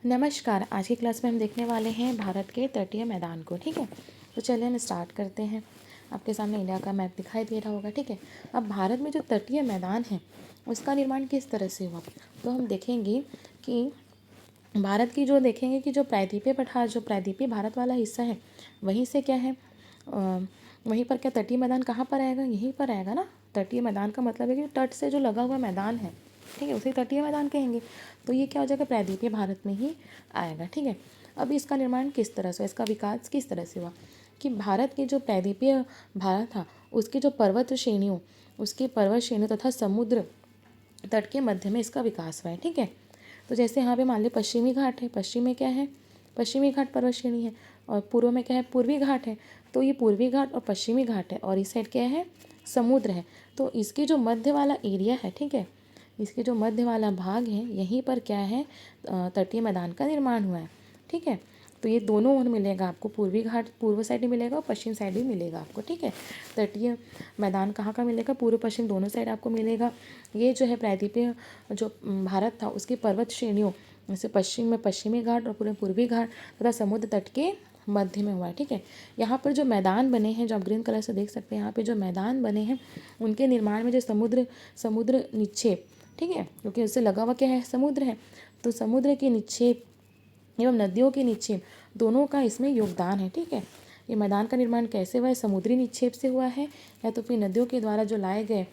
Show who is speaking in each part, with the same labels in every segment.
Speaker 1: नमस्कार। आज की क्लास में हम देखने वाले हैं भारत के तटीय मैदान को। ठीक है, तो चलिए हम स्टार्ट करते हैं। आपके सामने इंडिया का मैप दिखाई दे रहा होगा। ठीक है, अब भारत में जो तटीय मैदान है उसका निर्माण किस तरह से हुआ, तो हम देखेंगे कि भारत की जो देखेंगे कि जो प्रायद्वीपीय पठार, जो प्रायद्वीपीय भारत वाला हिस्सा है, वहीं से क्या है वहीं पर क्या तटीय मैदान कहाँ पर आएगा, यहीं पर आएगा ना। तटीय मैदान का मतलब है कि तट से जो लगा हुआ मैदान है, ठीक है, उसे तटीय मैदान कहेंगे। तो ये क्या हो जाएगा, प्रायद्वीपीय भारत में ही आएगा। ठीक है, अब इसका निर्माण किस तरह से, इसका विकास किस तरह से हुआ कि भारत के जो प्रायद्वीपीय भारत था उसकी जो पर्वत श्रेणियों, उसकी पर्वत श्रेणियों तथा समुद्र तट के मध्य में इसका विकास हुआ है। ठीक है, तो जैसे यहाँ पे मान लीजिए पश्चिमी घाट है, पश्चिम में क्या है, पश्चिमी घाट पर्वत श्रेणी है, और पूर्व में क्या है, पूर्वी घाट है। तो ये पूर्वी घाट और पश्चिमी घाट है, और इस साइड क्या है, समुद्र है। तो इसके जो मध्य वाला एरिया है, ठीक है, इसके जो मध्य वाला भाग है, यहीं पर क्या है, तटीय मैदान का निर्माण हुआ है। ठीक है, तो ये दोनों ओर मिलेगा आपको, पूर्वी घाट पूर्व साइड भी मिलेगा और पश्चिम साइड भी मिलेगा आपको। ठीक है, तटीय मैदान कहाँ का मिलेगा, पूर्व पश्चिम दोनों साइड आपको मिलेगा। ये जो है प्रायद्वीपीय जो भारत था उसकी पर्वत श्रेणियों, जैसे पश्चिम में पश्चिमी घाट और पूरे पूर्वी घाट तथा समुद्र तट के मध्य में हुआ है। ठीक है, यहाँ पर जो मैदान बने हैं, जो आप ग्रीन कलर से देख सकते हैं, यहाँ पे जो मैदान बने हैं उनके निर्माण में जो समुद्र निक्षेप, ठीक है, क्योंकि उससे लगा हुआ क्या है, समुद्र है, तो समुद्र के निक्षेप एवं नदियों के निक्षेप दोनों का इसमें योगदान है। ठीक है, ये मैदान का निर्माण कैसे हुआ है, समुद्री निक्षेप से हुआ है या तो फिर नदियों के द्वारा जो लाए गए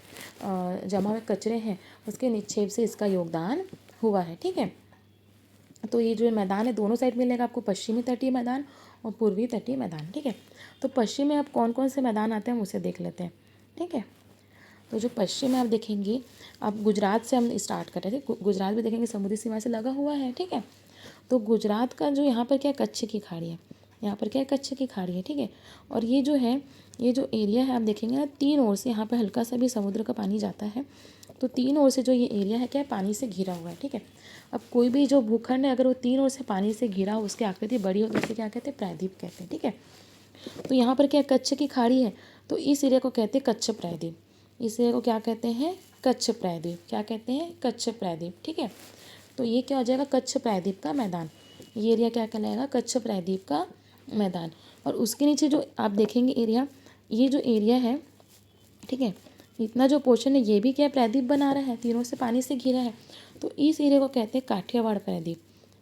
Speaker 1: जमा हुए कचरे हैं उसके निक्षेप से इसका योगदान हुआ है। ठीक है, तो ये जो मैदान है दोनों साइड मिलेगा आपको, पश्चिमी तटीय मैदान और पूर्वी तटीय मैदान। ठीक है, तो पश्चिम में अब कौन कौन से मैदान आते हैं हम उसे देख लेते हैं। ठीक है, तो जो पश्चिम में आप देखेंगे, आप गुजरात से हम स्टार्ट कर रहे थे, गुजरात भी देखेंगे समुद्री सीमा से लगा हुआ है। ठीक है, तो गुजरात का जो यहाँ पर क्या, कच्छ की खाड़ी है, यहाँ पर क्या है, कच्छ की खाड़ी है। ठीक है, और ये जो है, ये जो एरिया है आप देखेंगे ना, तीन ओर से यहाँ पर हल्का सा भी समुद्र का पानी जाता है, तो तीन ओर से जो ये एरिया है क्या है, पानी से घिरा हुआ है। ठीक है, अब कोई भी जो भूखंड है अगर वो तीन ओर से पानी से घिरा हो, उसकी आकृति बड़ी हो तो उसे क्या कहते हैं, प्रायद्वीप कहते हैं। ठीक है, तो यहाँ पर क्या, कच्छ की खाड़ी है, तो इस एरिया को कहते हैं कच्छ प्रायद्वीप। इस एरिया को क्या कहते हैं, कच्छ प्रायद्वीप। क्या कहते हैं, कच्छ प्रायद्वीप। ठीक है, तो ये क्या हो जाएगा, कच्छ प्रायद्वीप का मैदान। ये एरिया क्या कहलाएगा, कच्छ प्रायद्वीप का मैदान। और उसके नीचे जो आप देखेंगे एरिया, ये जो एरिया है, ठीक है, इतना जो पोर्शन है ये भी क्या प्रायद्वीप बना रहा है, तीनों से पानी से घिरा है, तो इस एरिया को कहते हैं काठियावाड़ प्रायद्वीप।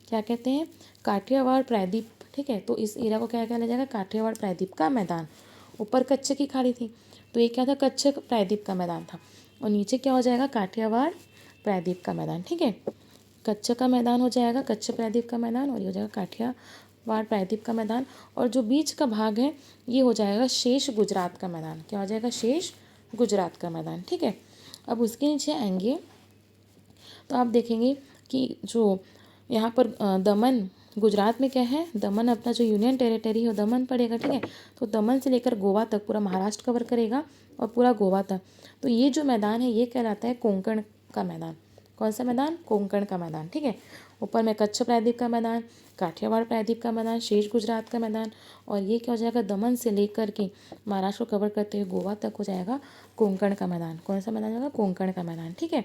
Speaker 1: क्या कहते हैं, काठियावाड़ प्रायद्वीप। ठीक है, तो इस एरिया को क्या कहला जाएगा, काठियावाड़ प्रायद्वीप का मैदान। ऊपर कच्छ की खाड़ी थी तो ये क्या था, कच्छ प्रायद्वीप का मैदान था, और नीचे क्या हो जाएगा, काठियावाड़ प्रायद्वीप का मैदान। ठीक है, कच्छ का मैदान हो जाएगा, कच्छ प्रायद्वीप का मैदान, और ये हो जाएगा काठियावाड़ प्रायद्वीप का मैदान। और जो बीच का भाग है ये हो जाएगा शेष गुजरात का मैदान। क्या हो जाएगा, शेष गुजरात का मैदान। ठीक है, अब उसके नीचे आएंगे तो आप देखेंगे कि जो यहाँ पर दमन, गुजरात में क्या है, दमन अपना जो यूनियन टेरिटरी है दमन पड़ेगा। ठीक है, तो दमन से लेकर गोवा तक पूरा महाराष्ट्र कवर करेगा और पूरा गोवा तक। तो ये जो मैदान है ये कहलाता है कोंकण का मैदान। कौन सा मैदान, कोंकण का मैदान। ठीक है, ऊपर में कच्छ प्रायद्वीप का मैदान, काठियावाड़ प्रायद्वीप का मैदान, शेष गुजरात का मैदान, और ये क्या हो जाएगा, दमन से लेकर के महाराष्ट्र को कवर करते हुए गोवा तक हो जाएगा कोंकण का मैदान। कौन सा मैदान होगा, कोंकण का मैदान। ठीक है,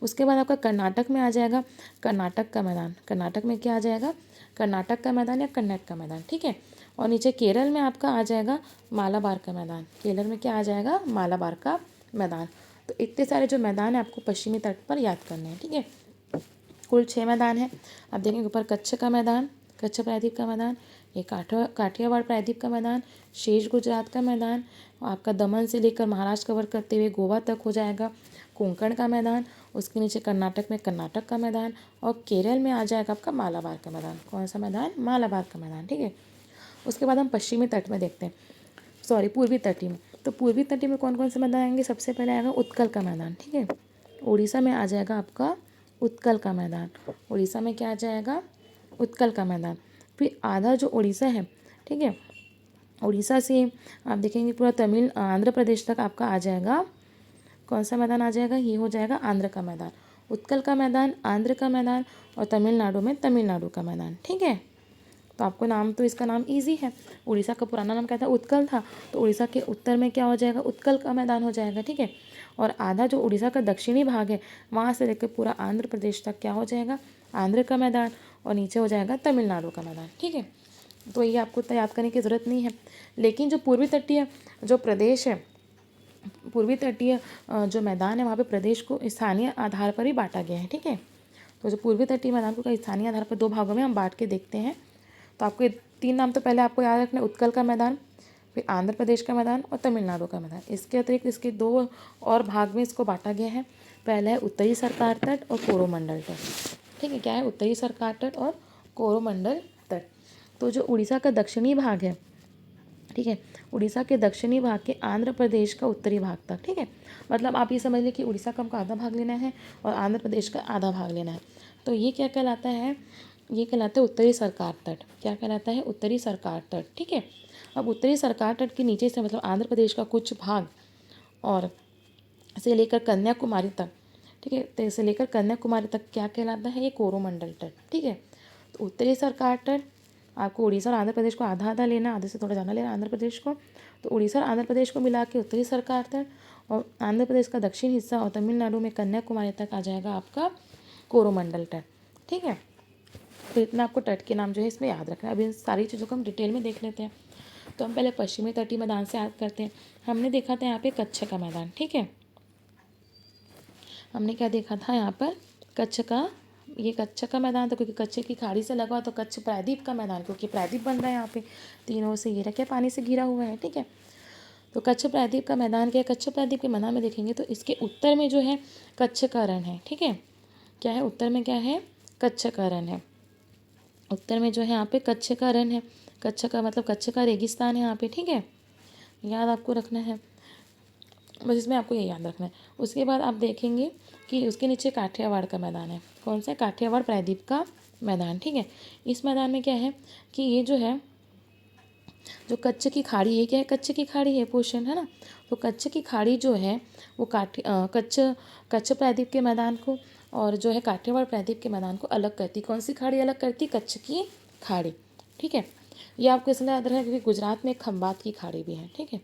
Speaker 1: उसके बाद आपका कर्नाटक में आ जाएगा कर्नाटक का मैदान। कर्नाटक में क्या आ जाएगा, कर्नाटक का मैदान या कन्नड़ का मैदान। ठीक है, और नीचे केरल में आपका आ जाएगा मालाबार का मैदान। केरल में क्या आ जाएगा, मालाबार का मैदान। तो इतने सारे जो मैदान है आपको पश्चिमी तट पर याद करने हैं। ठीक है, कुल 6 मैदान है। आप देखेंगे ऊपर कच्छ का मैदान, कच्छ प्रायद्वीप का मैदान, ये काठियावाड़ प्रायद्वीप का मैदान, शेष गुजरात का मैदान, आपका दमन से लेकर महाराष्ट्र कवर करते हुए गोवा तक हो जाएगा कोंकण का मैदान, उसके नीचे कर्नाटक में कर्नाटक का मैदान, और केरल में आ जाएगा आपका मालाबार का मैदान। कौन सा मैदान, मालाबार का मैदान। ठीक है, उसके बाद हम पश्चिमी तट में देखते हैं, सॉरी पूर्वी तटीय में। तो पूर्वी तटीय में कौन कौन से मैदान आएंगे, सबसे पहले आएगा उत्कल का मैदान। ठीक है, उड़ीसा में आ जाएगा आपका उत्कल का मैदान। उड़ीसा में क्या आ जाएगा, उत्कल का मैदान। फिर आधा जो उड़ीसा है, ठीक है, उड़ीसा से आप देखेंगे पूरा आंध्र प्रदेश तक आपका आ जाएगा, कौन सा मैदान आ जाएगा, ये हो जाएगा आंध्र का मैदान। उत्कल का मैदान, आंध्र का मैदान, और तमिलनाडु में तमिलनाडु का मैदान। ठीक है, तो आपको नाम, तो इसका नाम इजी है। उड़ीसा का पुराना नाम क्या था, उत्कल था, तो उड़ीसा के उत्तर में क्या हो जाएगा, उत्कल का मैदान हो जाएगा। ठीक है, और आधा जो उड़ीसा का दक्षिणी भाग है वहाँ से लेकर पूरा आंध्र प्रदेश तक क्या हो जाएगा, आंध्र का मैदान, और नीचे हो जाएगा तमिलनाडु का मैदान। ठीक है, तो ये आपको इतना याद करने की ज़रूरत नहीं है। लेकिन जो पूर्वी तटीय जो प्रदेश है, पूर्वी तटीय जो मैदान है, वहाँ पे प्रदेश को स्थानीय आधार पर ही बांटा गया है। ठीक है, तो जो पूर्वी तटीय मैदान को स्थानीय आधार पर 2 भागों में हम बांट के देखते हैं। तो आपको ये 3 नाम तो पहले आपको याद रखना है, उत्कल का मैदान, फिर आंध्र प्रदेश का मैदान और तमिलनाडु का मैदान। इसके अतिरिक्त इसके 2 और भाग में इसको बांटा गया है। पहला है उत्तरी सरकार तट और कोरोमंडल तट। ठीक है, क्या है? उत्तरी सरकार तट और कोरोमंडल तट। तो जो उड़ीसा का दक्षिणी भाग है, ठीक है, उड़ीसा के दक्षिणी भाग के आंध्र प्रदेश का उत्तरी भाग तक। ठीक है, मतलब आप ये समझ लें कि उड़ीसा का हमको आधा भाग लेना है और आंध्र प्रदेश का आधा भाग लेना है। तो ये क्या कहलाता है? ये कहलाता है उत्तरी सरकार तट। क्या कहलाता है? उत्तरी सरकार तट। ठीक है, अब उत्तरी सरकार तट के नीचे से मतलब आंध्र प्रदेश का कुछ भाग और से लेकर कन्याकुमारी तक, ठीक है, तो इसे लेकर कन्याकुमारी तक क्या कहलाता है? ये कोरोमंडल तट। ठीक है, तो उत्तरी सरकार तट आपको उड़ीसा और आंध्र प्रदेश को आधा आधा लेना, आधे से थोड़ा ज़्यादा लेना आंध्र प्रदेश को। तो उड़ीसा और आंध्र प्रदेश को मिला के उत्तरी सरकार तट, और आंध्र प्रदेश का दक्षिण हिस्सा और तमिलनाडु में कन्याकुमारी तक आ जाएगा आपका कोरोमंडल तट। ठीक है, तो इतना आपको तट के नाम जो है इसमें याद रखना है। अभी इन सारी चीज़ों को हम डिटेल में देख लेते हैं। तो हम पहले पश्चिमी तटीय मैदान से याद करते हैं। हमने देखा था यहाँ पे कच्छ का मैदान। ठीक है, हमने क्या देखा था यहाँ पर? कच्छ का, ये कच्छ का मैदान था क्योंकि कच्छ की खाड़ी से लगा, तो कच्छ प्रायद्वीप का मैदान, क्योंकि प्रायद्वीप बन रहा है यहाँ पे तीनों से घिरा, क्या पानी से घिरा हुआ है। ठीक है, तो कच्छ प्रायद्वीप का मैदान क्या है? कच्छ प्रायद्वीप के मैदान में देखेंगे तो इसके उत्तर में जो है कच्छ का रण है। ठीक है, क्या है उत्तर में? क्या है? कच्छ का रण है। उत्तर में जो है यहाँ पे कच्छ का रण है। कच्छ का मतलब कच्छ का रेगिस्तान है यहाँ पे। ठीक है, याद आपको रखना है, बस इसमें आपको ये याद रखना है। उसके बाद आप देखेंगे कि उसके नीचे काठियावाड़ का मैदान है। कौन सा? काठियावाड़ प्रायद्वीप का मैदान। ठीक है, इस मैदान में क्या है कि ये जो है जो कच्छ की खाड़ी है, क्या है? कच्छ की खाड़ी है, पोषण है ना। तो कच्छ की खाड़ी जो है वो कच्छ प्रायद्वीप के मैदान को और जो है काठियावाड़ प्रायद्वीप के मैदान को अलग करती। कौन सी खाड़ी अलग करती? कच्छ की खाड़ी। ठीक है, ये आपको इसलिए याद रखना है क्योंकि गुजरात में खंबात की खाड़ी भी है। ठीक है,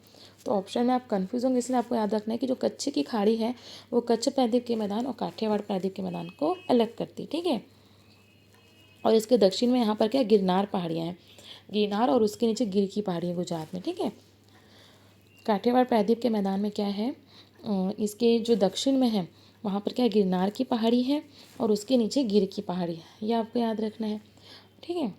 Speaker 1: तो ऑप्शन में आप कंफ्यूज होंगे, इसलिए आपको याद रखना है कि जो कच्छ की खाड़ी है वो कच्छ प्रायद्वीप के मैदान और काठियावाड़ प्रायद्वीप के मैदान को अलग करती। ठीक है, और इसके दक्षिण में यहाँ पर क्या? गिरनार पहाड़ियाँ हैं, गिरनार, और उसके नीचे गिर की पहाड़ी है गुजरात में। ठीक है, काठियावाड़ प्रायद्वीप के मैदान में क्या है? इसके जो दक्षिण में है वहाँ पर क्या है? गिरनार की पहाड़ी है और उसके नीचे गिर की पहाड़ी है, ये आपको याद रखना है। ठीक है,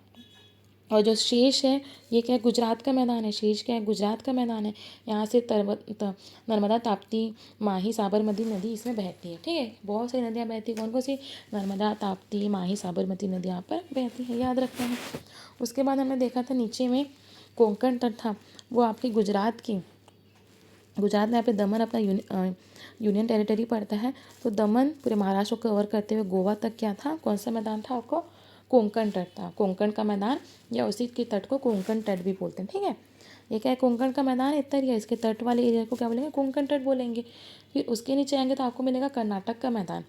Speaker 1: और जो शेष है ये क्या है? गुजरात का मैदान है। शेष क्या है? गुजरात का मैदान है। यहाँ से नर्मदा, ताप्ती, माही, साबरमती नदी इसमें बहती है। ठीक है, बहुत सारी नदियाँ बहती हैं। कौन कौन सी? नर्मदा, ताप्ती, माही, साबरमती नदी यहाँ पर बहती है, याद रखना है। उसके बाद हमने देखा था नीचे में कोंकण तट था, वो आपकी गुजरात में यहाँ पे दमन अपना यूनियन टेरिटरी पड़ता है। तो दमन पूरे महाराष्ट्र को कवर करते हुए गोवा तक क्या था? कौन सा मैदान था आपको? कोंकण तट था। कोंकण का मैदान या उसी के तट को कोंकण तट भी बोलते हैं। ठीक है, ये क्या है? कोंकण का मैदान इतना एरिया, इसके तट वाले एरिया को क्या बोलेंगे? कोंकण तट बोलेंगे। फिर उसके नीचे आएंगे तो आपको मिलेगा कर्नाटक का मैदान,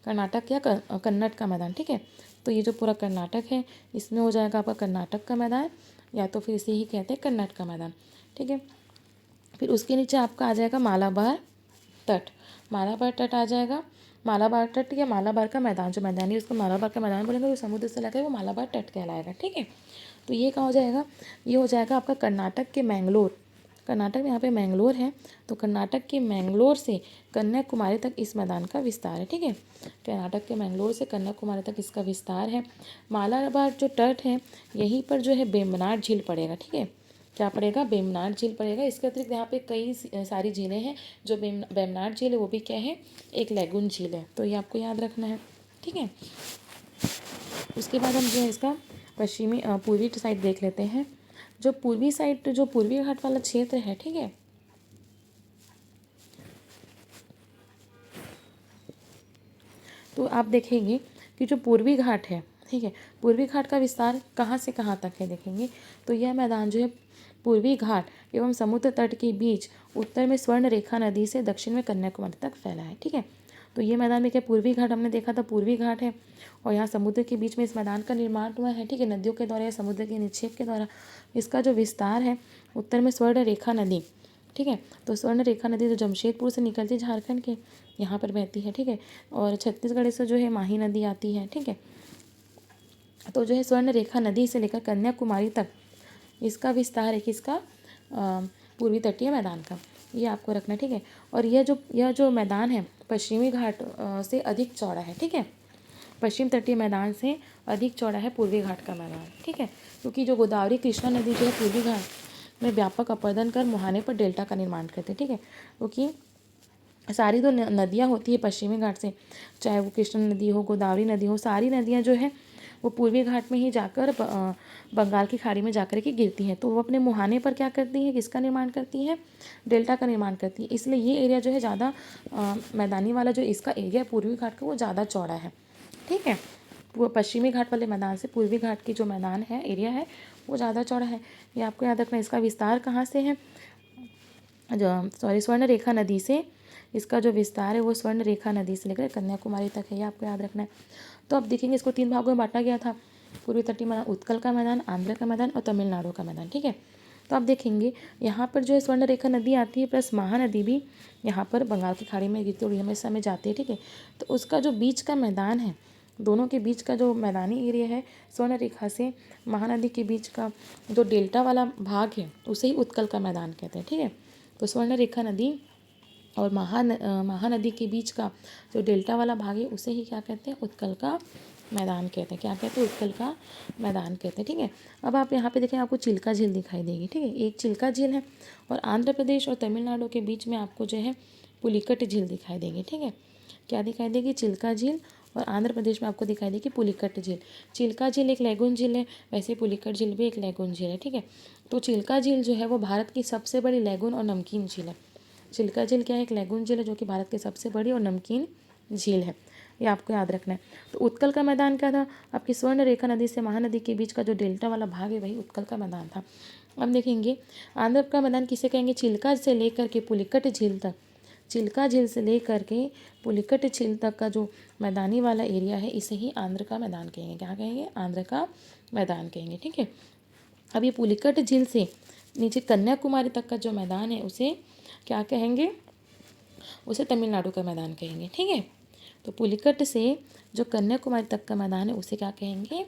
Speaker 1: कर्नाटक या कन्नड़ का मैदान। ठीक है, तो ये जो पूरा कर्नाटक है इसमें हो जाएगा आपका कर्नाटक का मैदान, या तो फिर इसे ही कहते हैं कन्नड़ का मैदान। ठीक है, फिर उसके नीचे आपका आ जाएगा मालाबार तट। मालाबार तट आ जाएगा। मालाबार तट या मालाबार का मैदान, जो मैदानी उसको मालाबार का मैदान बोलेंगे, जो समुद्र से लगा है वो मालाबार तट कहलाएगा। ठीक है, तो ये कहाँ हो जाएगा? ये हो जाएगा आपका कर्नाटक के मैंगलोर। कर्नाटक में यहाँ पे मैंगलोर है, तो कर्नाटक के मैंगलोर से कन्याकुमारी तक इस मैदान का विस्तार है। ठीक है, कर्नाटक के मैंगलोर से कन्याकुमारी तक इसका विस्तार है। मालाबार जो तट है यहीं पर जो है वेम्बनाड झील पड़ेगा। ठीक है, क्या पड़ेगा? वेम्बनाड झील पड़ेगा। इसके अतिरिक्त यहाँ पे कई सारी झीलें हैं। जो वेम्बनाड झील है वो भी क्या है? एक लैगून झील है, तो ये आपको याद रखना है। ठीक है, उसके बाद हम जो है इसका पश्चिमी पूर्वी साइड देख लेते हैं। जो पूर्वी साइड, जो पूर्वी घाट वाला क्षेत्र है, ठीक है, तो आप देखेंगे कि जो पूर्वी घाट है, ठीक है, पूर्वी घाट का विस्तार कहाँ से कहाँ तक है देखेंगे तो यह मैदान जो है पूर्वी घाट एवं समुद्र तट के बीच उत्तर में स्वर्ण रेखा नदी से दक्षिण में कन्याकुमारी तक फैला है। ठीक है, तो ये मैदान में क्या पूर्वी घाट हमने देखा था, पूर्वी घाट है और यहाँ समुद्र के बीच में इस मैदान का निर्माण हुआ है। ठीक है, नदियों के द्वारा या समुद्र के निक्षेप के द्वारा इसका जो विस्तार है उत्तर में स्वर्ण रेखा नदी। ठीक है, तो स्वर्ण रेखा नदी जो जमशेदपुर से निकलती है झारखंड के, यहाँ पर बहती है। ठीक है, और छत्तीसगढ़ से जो है माही नदी आती है। ठीक है, तो जो है स्वर्ण रेखा नदी से लेकर कन्याकुमारी तक इसका विस्तार है किसका, पूर्वी तटीय मैदान का, ये आपको रखना है, ठीक है। और यह जो मैदान है पश्चिमी घाट से अधिक चौड़ा है, ठीक है। पश्चिम तटीय मैदान से अधिक चौड़ा है पूर्वी घाट का मैदान, ठीक है। क्योंकि जो गोदावरी कृष्णा नदी जो है पूर्वी घाट में व्यापक अपरदन कर मुहाने पर डेल्टा का निर्माण करते हैं, ठीक है। क्योंकि सारी जो नदियाँ होती है पश्चिमी घाट से, चाहे वो कृष्णा नदी हो, गोदावरी नदी हो, सारी नदियाँ जो है वो पूर्वी घाट में ही जाकर बंगाल की खाड़ी में जाकर के गिरती हैं। तो वो अपने मुहाने पर क्या करती हैं, किसका निर्माण करती हैं, डेल्टा का निर्माण करती है। इसलिए ये एरिया जो है ज़्यादा मैदानी वाला जो इसका एरिया है पूर्वी घाट का वो ज़्यादा चौड़ा है, ठीक है। वो पश्चिमी घाट वाले मैदान से पूर्वी घाट की जो मैदान है, एरिया है, वो ज़्यादा चौड़ा है। ये आपको याद रखना है। इसका विस्तार कहाँ से है, स्वर्ण रेखा नदी से इसका जो विस्तार है वो स्वर्ण रेखा नदी से लेकर कन्याकुमारी तक है, ये आपको याद रखना है। तो अब देखेंगे इसको 3 भागों में बांटा गया था, पूर्वी तटीय मैदान, उत्कल का मैदान, आंध्र का मैदान और तमिलनाडु का मैदान, ठीक है। तो आप देखेंगे यहाँ पर जो है स्वर्ण रेखा नदी आती है प्लस महानदी भी यहाँ पर बंगाल की खाड़ी में गिरती है, हमेशा में जाती है, ठीक है। तो उसका जो बीच का मैदान है, दोनों के बीच का जो मैदानी एरिया है स्वर्ण रेखा से महानदी के बीच का जो डेल्टा वाला भाग है उसे ही उत्कल का मैदान कहते हैं, ठीक है। तो स्वर्ण रेखा नदी और महानदी के बीच का जो डेल्टा वाला भाग है उसे ही क्या कहते हैं, उत्कल का मैदान कहते हैं। क्या कहते हैं, उत्कल का मैदान कहते हैं, ठीक है। अब आप यहाँ पे देखें, आपको चिल्का झील दिखाई देगी, ठीक है। एक चिल्का झील है और आंध्र प्रदेश और तमिलनाडु के बीच में आपको जो है पुलिकट झील दिखाई देगी, ठीक है। क्या दिखाई देगी, चिल्का झील, और आंध्र प्रदेश में आपको दिखाई देगी पुलिकट झील। चिल्का झील एक लैगून झील है, वैसे पुलिकट झील भी एक लैगून झील है, ठीक है। तो चिल्का झील जो है वो भारत की सबसे बड़ी लैगून और नमकीन झील है। चिल्का झील क्या है, एक लैगून झील है जो कि भारत की सबसे बड़ी और नमकीन झील है, ये आपको याद रखना है। तो उत्कल का मैदान क्या था, आपकी स्वर्ण रेखा नदी से महानदी के बीच का जो डेल्टा वाला भाग है वही उत्कल का मैदान था। अब देखेंगे आंध्र का मैदान किसे कहेंगे, चिल्का से लेकर के पुलिकट झील तक, चिल्का झील से लेकर के पुलिकट झील तक का जो मैदानी वाला एरिया है इसे ही आंध्र का मैदान कहेंगे। क्या कहेंगे, आंध्र का मैदान कहेंगे, ठीक है। अब ये पुलिकट झील से नीचे कन्याकुमारी तक का जो मैदान है उसे क्या कहेंगे, उसे तमिलनाडु का मैदान कहेंगे, ठीक है। तो पुलिकट से जो कन्याकुमारी तक का मैदान है उसे क्या कहेंगे,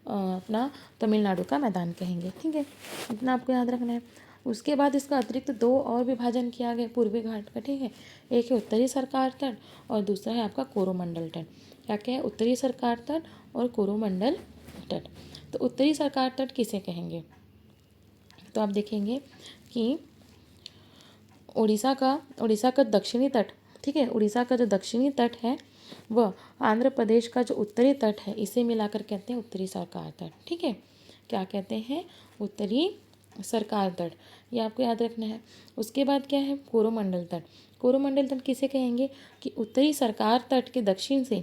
Speaker 1: अपना तमिलनाडु का मैदान कहेंगे, ठीक है। इतना आपको याद रखना है। उसके बाद इसका अतिरिक्त 2 और विभाजन किया गया पूर्वी घाट का, ठीक है। एक है उत्तरी सरकार तट और दूसरा है आपका कोरोमंडल तट। क्या क्या है, उत्तरी सरकार तट और कोरोमंडल तट। तो उत्तरी सरकार तट किसे कहेंगे, तो आप देखेंगे कि उड़ीसा का दक्षिणी तट, ठीक है, उड़ीसा का जो दक्षिणी तट है वह आंध्र प्रदेश का जो उत्तरी तट है इसे मिलाकर कहते हैं उत्तरी सरकार तट, ठीक है। क्या कहते हैं, उत्तरी सरकार तट, ये आपको याद रखना है। उसके बाद क्या है, कोरोमंडल तट। कोरोमंडल तट किसे कहेंगे, कि उत्तरी सरकार तट के दक्षिण से,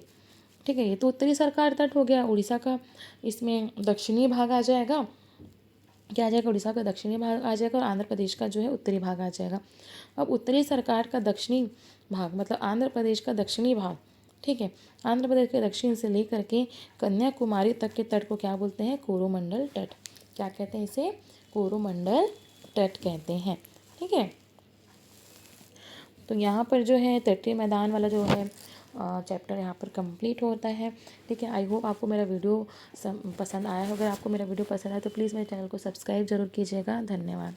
Speaker 1: ठीक है, ये तो उत्तरी सरकार तट हो गया उड़ीसा का, इसमें दक्षिणी भाग आ जाएगा, क्या आ जाएगा, उड़ीसा का दक्षिणी भाग आ जाएगा और आंध्र प्रदेश का जो है उत्तरी भाग आ जाएगा। अब उत्तरी सरकार का दक्षिणी भाग मतलब आंध्र प्रदेश का दक्षिणी भाग, ठीक है, आंध्र प्रदेश के दक्षिण से लेकर के कन्याकुमारी तक के तट को क्या बोलते हैं, कोरोमंडल तट। क्या कहते हैं इसे, कोरोमंडल तट कहते हैं, ठीक है। तो यहाँ पर जो है तटीय मैदान वाला जो है चैप्टर यहाँ पर कंप्लीट होता है, ठीक है। आई होप आपको मेरा वीडियो पसंद आया होगा। अगर आपको मेरा वीडियो पसंद आया तो प्लीज़ मेरे चैनल को सब्सक्राइब जरूर कीजिएगा। धन्यवाद।